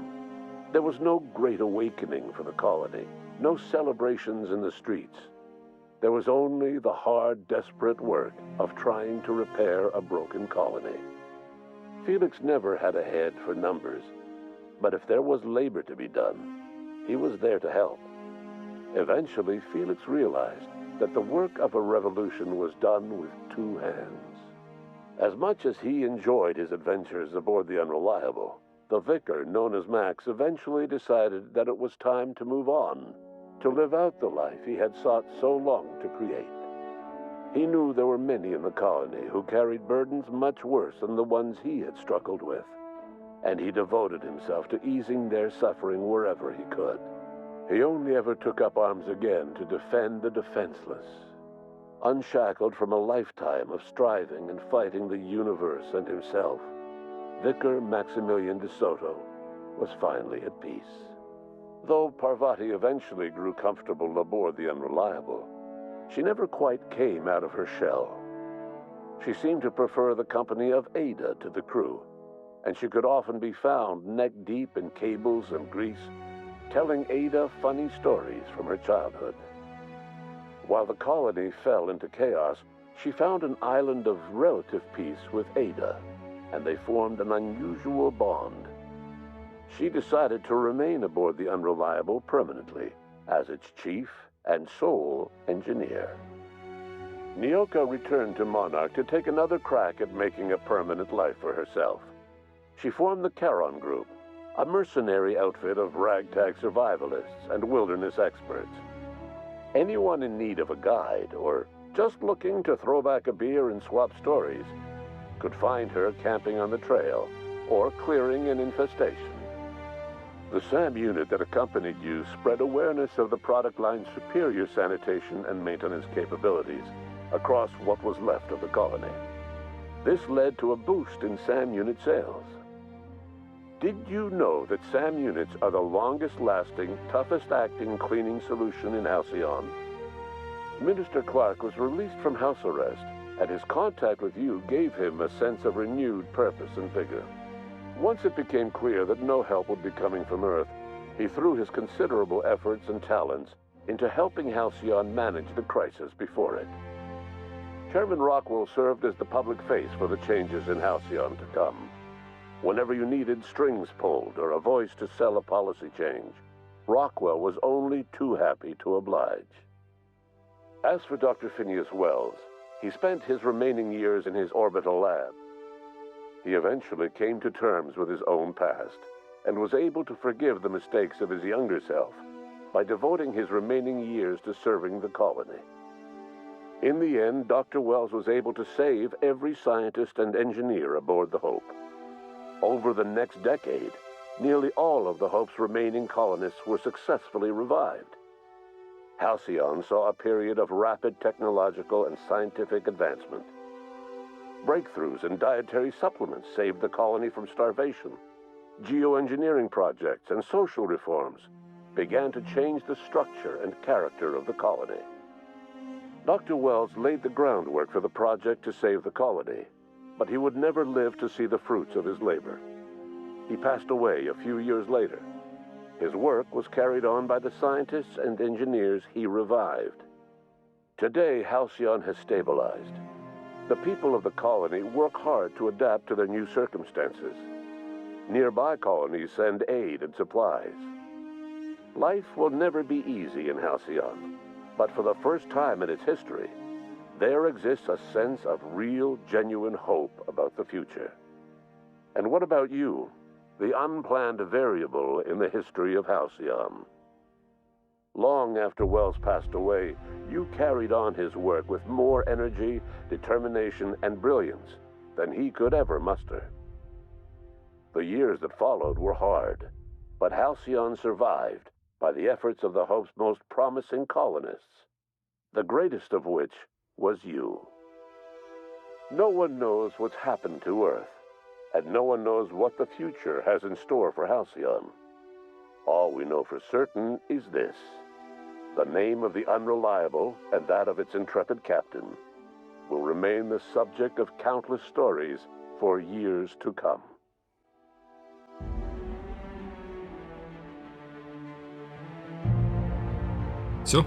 There was no great awakening for the colony, no celebrations in the streets. There was only the hard, desperate work of trying to repair a broken colony. Felix never had a head for numbers, but if there was labor to be done, he was there to help. Eventually, Felix realized that the work of a revolution was done with 2 hands. As much as he enjoyed his adventures aboard the Unreliable, the vicar, known as Max, eventually decided that it was time to move on, to live out the life he had sought so long to create. He knew there were many in the colony who carried burdens much worse than the ones he had struggled with, and he devoted himself to easing their suffering wherever he could. He only ever took up arms again to defend the defenseless. Unshackled from a lifetime of striving and fighting the universe and himself, Vicar Maximilian de Soto was finally at peace. Though Parvati eventually grew comfortable aboard the Unreliable, she never quite came out of her shell. She seemed to prefer the company of Ada to the crew, and she could often be found neck-deep in cables and grease, telling Ada funny stories from her childhood. While the colony fell into chaos, she found an island of relative peace with Ada, and they formed an unusual bond. She decided to remain aboard the Unreliable permanently as its chief and sole engineer. Nyoka returned to Monarch to take another crack at making a permanent life for herself. She formed the Charon Group, a mercenary outfit of ragtag survivalists and wilderness experts. Anyone in need of a guide, or just looking to throw back a beer and swap stories, could find her camping on the trail, or clearing an infestation. The SAM unit that accompanied you spread awareness of the product line's superior sanitation and maintenance capabilities across what was left of the colony. This led to a boost in SAM unit sales. Did you know that SAM units are the longest-lasting, toughest-acting cleaning solution in Alcyon? Minister Clark was released from house arrest, and his contact with you gave him a sense of renewed purpose and vigor. Once it became clear that no help would be coming from Earth, he threw his considerable efforts and talents into helping Halcyon manage the crisis before it. Chairman Rockwell served as the public face for the changes in Halcyon to come. Whenever you needed strings pulled or a voice to sell a policy change, Rockwell was only too happy to oblige. As for Dr. Phineas Wells, he spent his remaining years in his orbital lab. He eventually came to terms with his own past and was able to forgive the mistakes of his younger self by devoting his remaining years to serving the colony. In the end, Dr. Wells was able to save every scientist and engineer aboard the Hope. Over the next decade, nearly all of the Hope's remaining colonists were successfully revived. Halcyon saw a period of rapid technological and scientific advancement. Breakthroughs in dietary supplements saved the colony from starvation. Geoengineering projects and social reforms began to change the structure and character of the colony. Dr. Wells laid the groundwork for the project to save the colony, but he would never live to see the fruits of his labor. He passed away a few years later. His work was carried on by the scientists and engineers he revived. Today, Halcyon has stabilized. The people of the colony work hard to adapt to their new circumstances. Nearby colonies send aid and supplies. Life will never be easy in Halcyon, but for the first time in its history, there exists a sense of real, genuine hope about the future. And what about you, the unplanned variable in the history of Halcyon? Long after Wells passed away, you carried on his work with more energy, determination, and brilliance than he could ever muster. The years that followed were hard, but Halcyon survived by the efforts of the Hope's most promising colonists, the greatest of which was you. No one knows what's happened to Earth, and no one knows what the future has in store for Halcyon. All we know for certain is this: the name of the Unreliable and that of its intrepid captain will remain the subject of countless stories for years to come. Все.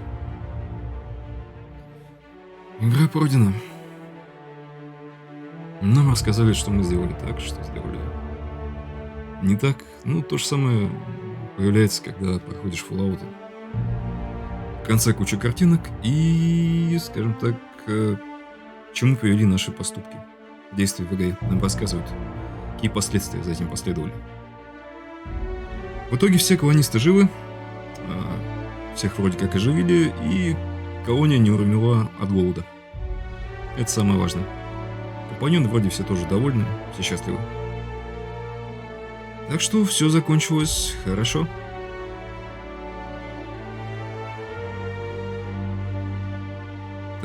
Игра пройдена. Нам рассказали, что мы сделали так, что сделали не так. Ну, то же самое появляется, когда проходишь Fallout. В конце куча картинок и, скажем так, к чему привели наши поступки. Действия в игре нам рассказывают, какие последствия за этим последовали. В итоге все колонисты живы, всех вроде как оживили, и колония не умерла от голода. Это самое важное. Компаньоны вроде все тоже довольны, все счастливы. Так что все закончилось хорошо.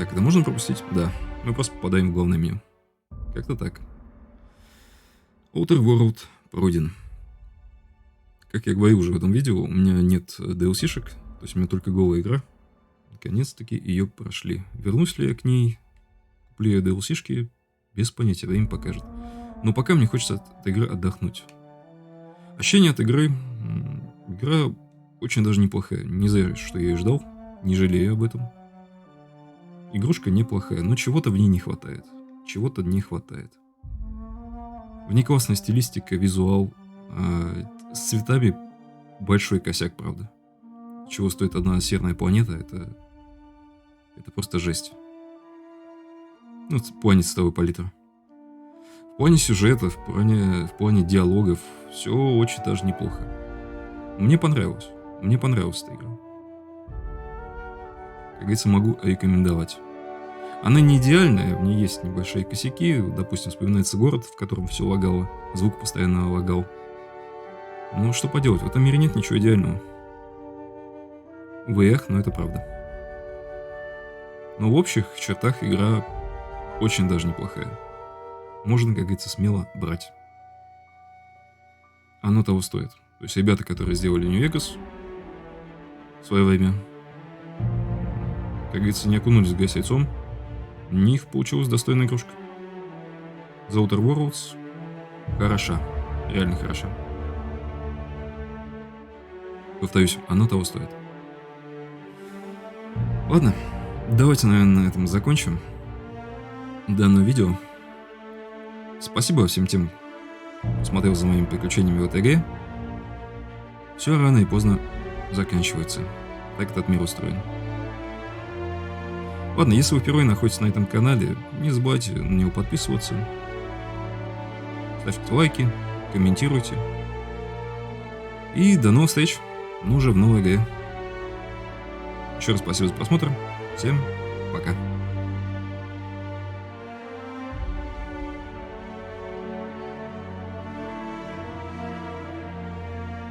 Так, это можно пропустить? Да. Мы просто попадаем в главное меню. Как-то так. Outer World пройден. Как я говорил уже в этом видео, у меня нет DLC-шек, то есть у меня только голая игра. Наконец-таки ее прошли. Вернусь ли я к ней, куплю я DLC-шки, без понятия, время покажет. Но пока мне хочется от игры отдохнуть. Ощущение от игры... Игра очень даже неплохая. Не зря, что я ее ждал, не жалею об этом. Игрушка неплохая, но чего-то в ней не хватает. Чего-то не хватает. В ней классная стилистика, визуал. С цветами большой косяк, правда. Чего стоит одна серная планета, это просто жесть. Ну, в плане цветовой палитры. В плане сюжета, в плане диалогов, все очень даже неплохо. Мне понравилось. Мне понравилась эта игра. Как говорится, могу рекомендовать. Она не идеальная, в ней есть небольшие косяки. Допустим, вспоминается город, в котором все лагало. Звук постоянно лагал. Ну, что поделать, в этом мире нет ничего идеального. Увы, эх, но это правда. Но в общих чертах игра очень даже неплохая. Можно, как говорится, смело брать. Оно того стоит. То есть ребята, которые сделали Нью-Вегас в свое время, как говорится, не окунулись в грязь яйцом. У них получилась достойная игрушка. The Outer Worlds хороша. Реально хороша. Повторюсь, оно того стоит. Ладно, давайте, наверное, на этом закончим данное видео. Спасибо всем тем, кто смотрел за моими приключениями в этой игре. Все рано и поздно заканчивается. Так этот мир устроен. Ладно, если вы впервые находитесь на этом канале, не забывайте на него подписываться. Ставьте лайки, комментируйте. И до новых встреч, ну уже в новой игре. Еще раз спасибо за просмотр. Всем пока.